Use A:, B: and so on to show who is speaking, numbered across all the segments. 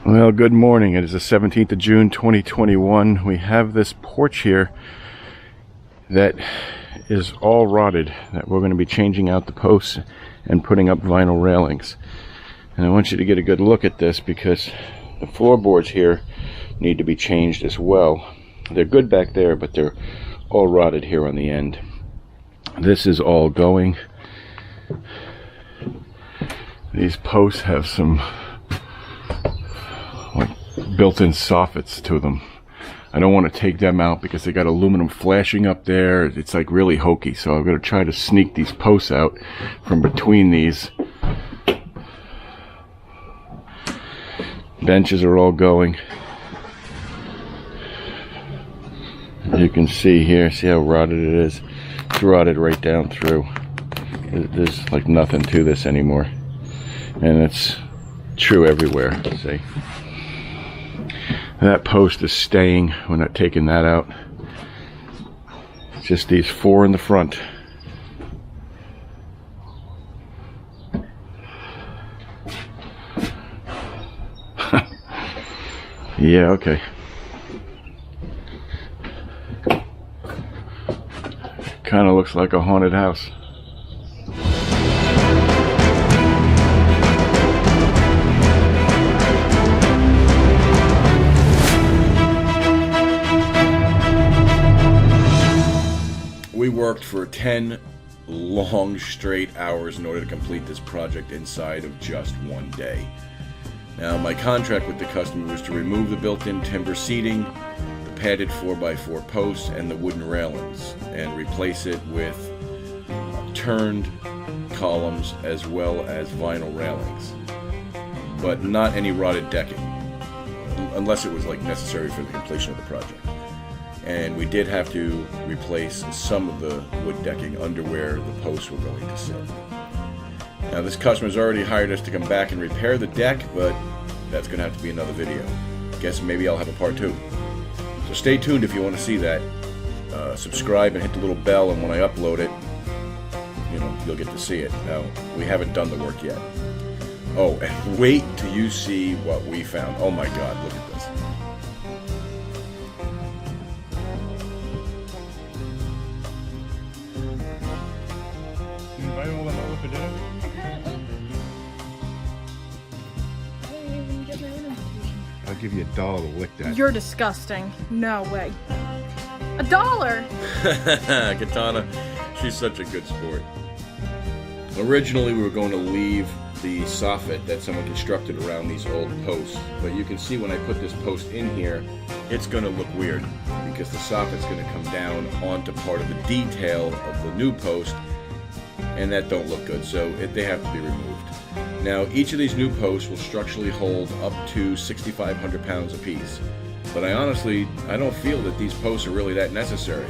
A: Well, good morning. It is the 17th of June 2021. We have this porch here that is all rotted, that we're going to be changing out the posts and putting up vinyl railings. And I want you to get a good look at this because the floorboards here need to be changed as well. They're good back there, but they're all rotted here on the end. This is all going. These posts have some like built-in soffits to them. I don't want to take them out because they got aluminum flashing up there. It's like really hokey, so I'm going to try to sneak these posts out from between these. Benches are all going. As you can see here, see how rotted it is? It's rotted right down through. There's like nothing to this anymore. And it's true everywhere, see? That post is staying. We're not taking that out. Just these four in the front. Yeah, okay. Kind of looks like a haunted house.
B: We worked for 10 long straight hours in order to complete this project inside of just one day. Now, my contract with the customer was to remove the built-in timber seating, the padded 4x4 posts, and the wooden railings, and replace it with turned columns as well as vinyl railings, but not any rotted decking, unless it was like necessary for the completion of the project. And we did have to replace some of the wood decking under where the posts were going to sit. Now, this customer's already hired us to come back and repair the deck, but that's going to have to be another video. Guess maybe I'll have a part 2. So stay tuned if you want to see that. Subscribe and hit the little bell, and when I upload it, you'll get to see it. Now, we haven't done the work yet. Oh, and wait till you see what we found. Oh my God, look at this.
A: I'll give you $1 to lick that.
C: You're disgusting. No way. $1!
B: Kitana, she's such a good sport. Originally, we were going to leave the soffit that someone constructed around these old posts, but you can see when I put this post in here, it's going to look weird because the soffit's going to come down onto part of the detail of the new post, and that don't look good, so they have to be removed. Now, each of these new posts will structurally hold up to 6,500 pounds apiece, but I don't feel that these posts are really that necessary.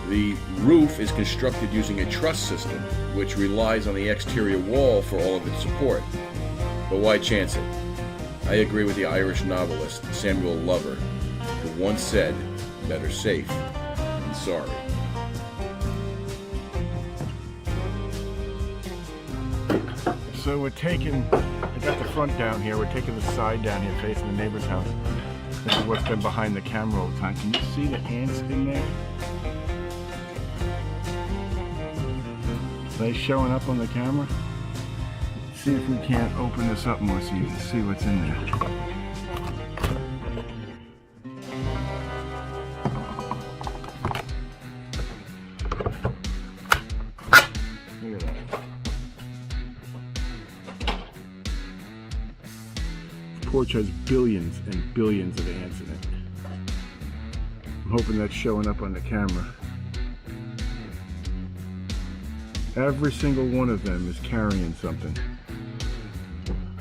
B: The roof is constructed using a truss system, which relies on the exterior wall for all of its support. But why chance it? I agree with the Irish novelist Samuel Lover, who once said, "Better safe than sorry."
A: So we're taking, I got the front down here, we're taking the side down here facing the neighbor's house. This is what's been behind the camera all the time. Can you see the ants in there? Are they showing up on the camera? Let's see if we can't open this up more so you can see what's in there. Look at that. Porch has billions and billions of ants in it. I'm hoping that's showing up on the camera. Every single one of them is carrying something.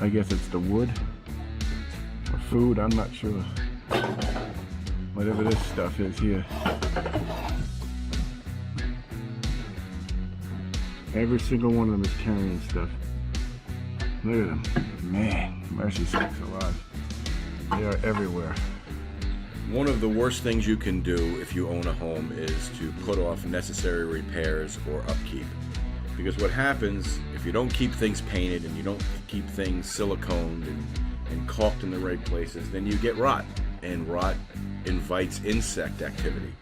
A: I guess it's the wood or food, I'm not sure. Whatever this stuff is here. Every single one of them is carrying stuff. Look at them. Man, mercy sakes alive. They are everywhere.
B: One of the worst things you can do if you own a home is to put off necessary repairs or upkeep. Because what happens if you don't keep things painted and you don't keep things siliconed and and caulked in the right places, then you get rot. And rot invites insect activity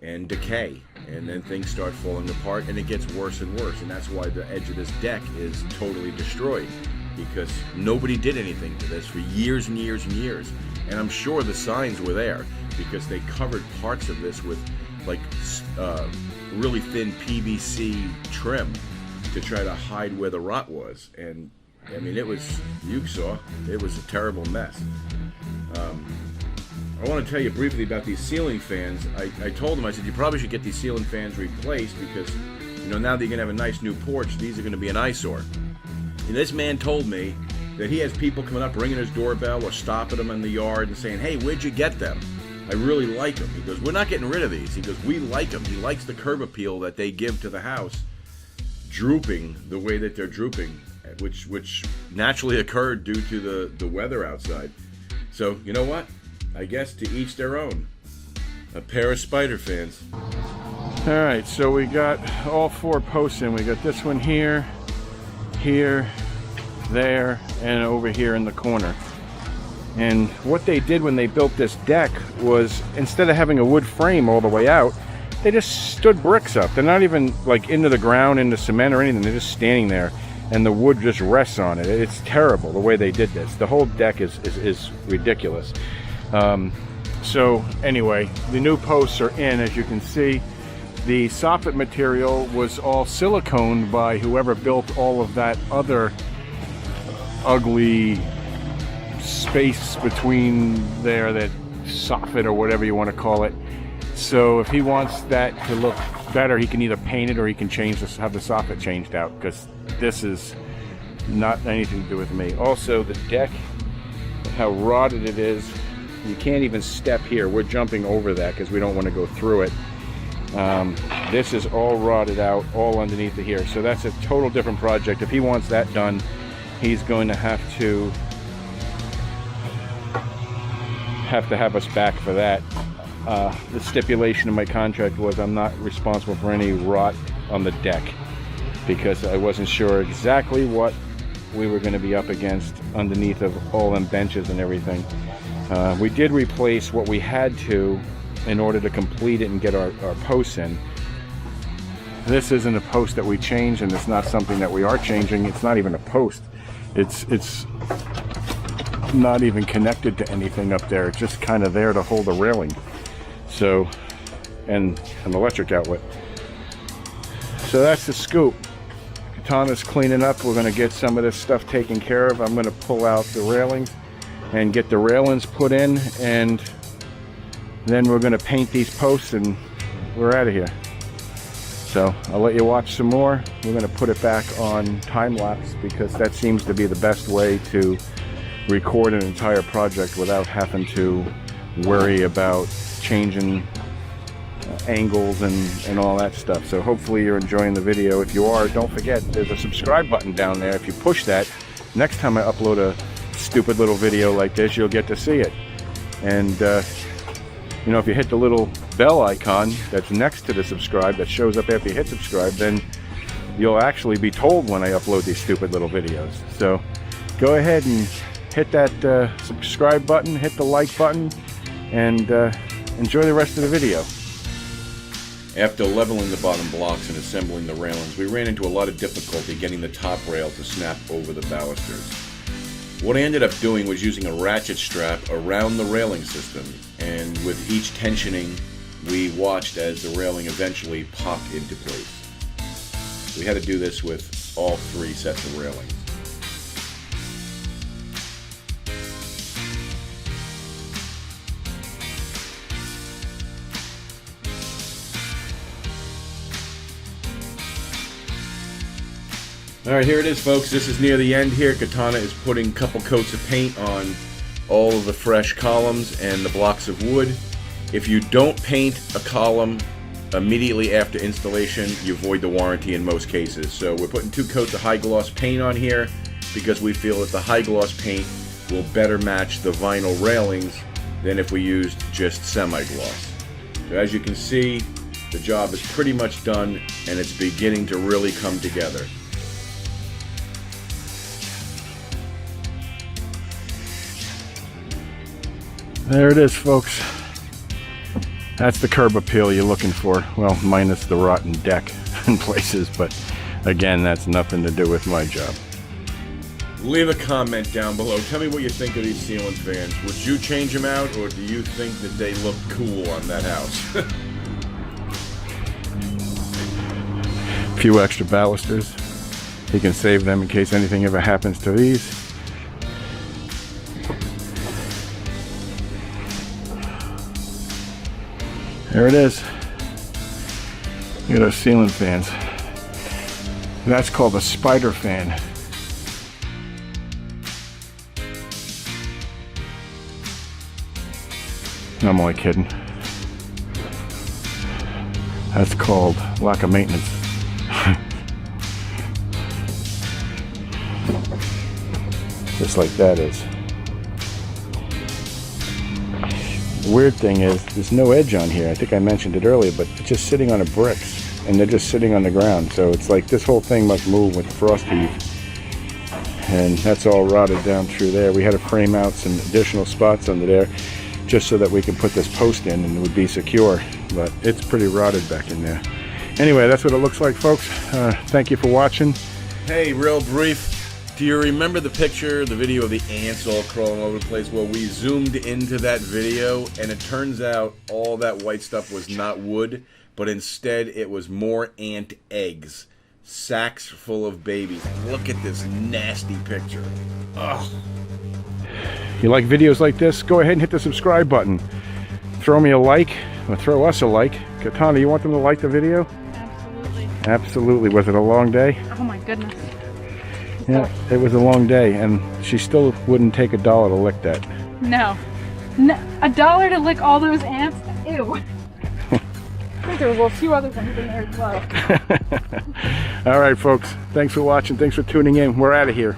B: and decay, and then things start falling apart, and it gets worse and worse. And that's why the edge of this deck is totally destroyed, because nobody did anything to this for years and years and years. And I'm sure the signs were there, because they covered parts of this with like really thin PVC trim to try to hide where the rot was. And I mean, it was, you saw, it was a terrible mess. I want to tell you briefly about these ceiling fans. I told him, I said, you probably should get these ceiling fans replaced, because, you know, now that you're going to have a nice new porch, these are going to be an eyesore. And this man told me that he has people coming up, ringing his doorbell or stopping him in the yard and saying, hey, where'd you get them? I really like them. He goes, we're not getting rid of these. He goes, we like them. He likes the curb appeal that they give to the house, drooping the way that they're drooping, which naturally occurred due to the weather outside. So, you know what? I guess to each their own. A pair of spider fans.
A: Alright, so we got all 4 posts in. We got this one here, here, there, and over here in the corner. And what they did when they built this deck was, instead of having a wood frame all the way out, they just stood bricks up. They're not even like into the ground, into cement or anything. They're just standing there, and the wood just rests on it. It's terrible the way they did this. The whole deck is ridiculous. So anyway, the new posts are in, as you can see. The soffit material was all siliconed by whoever built all of that other ugly space between there, that soffit or whatever you want to call it. So if he wants that to look better, he can either paint it or he can change this, have the soffit changed out, because this is not anything to do with me. Also, the deck, how rotted it is. You can't even step here. We're jumping over that because we don't want to go through it. This is all rotted out, all underneath it here. So that's a total different project. If he wants that done, he's going to have us back for that. The stipulation in my contract was I'm not responsible for any rot on the deck, because I wasn't sure exactly what we were going to be up against underneath of all them benches and everything. We did replace what we had to in order to complete it and get our posts in. This isn't a post that we changed, and it's not something that we are changing. It's not even a post. It's not even connected to anything up there. It's just kind of there to hold a railing. So, and an electric outlet. So that's the scoop. Kitana's cleaning up. We're going to get some of this stuff taken care of. I'm going to pull out the railings and get the railings put in, and then we're going to paint these posts, and we're out of here. So I'll let you watch some more. We're going to put it back on time-lapse, because that seems to be the best way to record an entire project without having to worry about changing angles and all that stuff. So hopefully you're enjoying the video. If you are, don't forget there's a subscribe button down there. If you push that, next time I upload a stupid little video like this, you'll get to see it. And you know, if you hit the little bell icon that's next to the subscribe, that shows up after you hit subscribe, then you'll actually be told when I upload these stupid little videos. So go ahead and hit that subscribe button, hit the like button, and enjoy the rest of the video.
B: After leveling the bottom blocks and assembling the railings, we ran into a lot of difficulty getting the top rail to snap over the balusters. What I ended up doing was using a ratchet strap around the railing system, and with each tensioning, we watched as the railing eventually popped into place. We had to do this with all 3 sets of railings. Alright, here it is, folks. This is near the end here. Kitana is putting a couple coats of paint on all of the fresh columns and the blocks of wood. If you don't paint a column immediately after installation, you void the warranty in most cases. So we're putting 2 coats of high gloss paint on here because we feel that the high gloss paint will better match the vinyl railings than if we used just semi-gloss. So as you can see, the job is pretty much done, and it's beginning to really come together.
A: There it is, folks. That's the curb appeal you're looking for. Well, minus the rotten deck in places, but again, that's nothing to do with my job.
B: Leave a comment down below. Tell me what you think of these ceiling fans. Would you change them out, or do you think that they look cool on that house?
A: A few extra balusters. You can save them in case anything ever happens to these. There it is. Look at those ceiling fans. That's called a spider fan. I'm only kidding. That's called lack of maintenance. Just like that is. The weird thing is, there's no edge on here. I think I mentioned it earlier, but it's just sitting on the bricks, and they're just sitting on the ground. So it's like this whole thing must move with the frost heave. And that's all rotted down through there. We had to frame out some additional spots under there, just so that we could put this post in and it would be secure, but it's pretty rotted back in there. Anyway, that's what it looks like, folks. Thank you for watching.
B: Hey, real brief. Do you remember the picture, the video of the ants all crawling all over the place? Well, we zoomed into that video, and it turns out all that white stuff was not wood, but instead it was more ant eggs. Sacks full of babies. Look at this nasty picture. Ugh.
A: You like videos like this? Go ahead and hit the subscribe button. Throw me a like, or throw us a like. Kitana, you want them to like the video?
C: Absolutely.
A: Absolutely. Was it a long day?
C: Oh my goodness.
A: Yeah, it was a long day, and she still wouldn't take $1 to lick that.
C: No. No. $1 to lick all those ants? Ew. I think there was a few other ones in there as well.
A: All right, folks. Thanks for watching. Thanks for tuning in. We're out of here.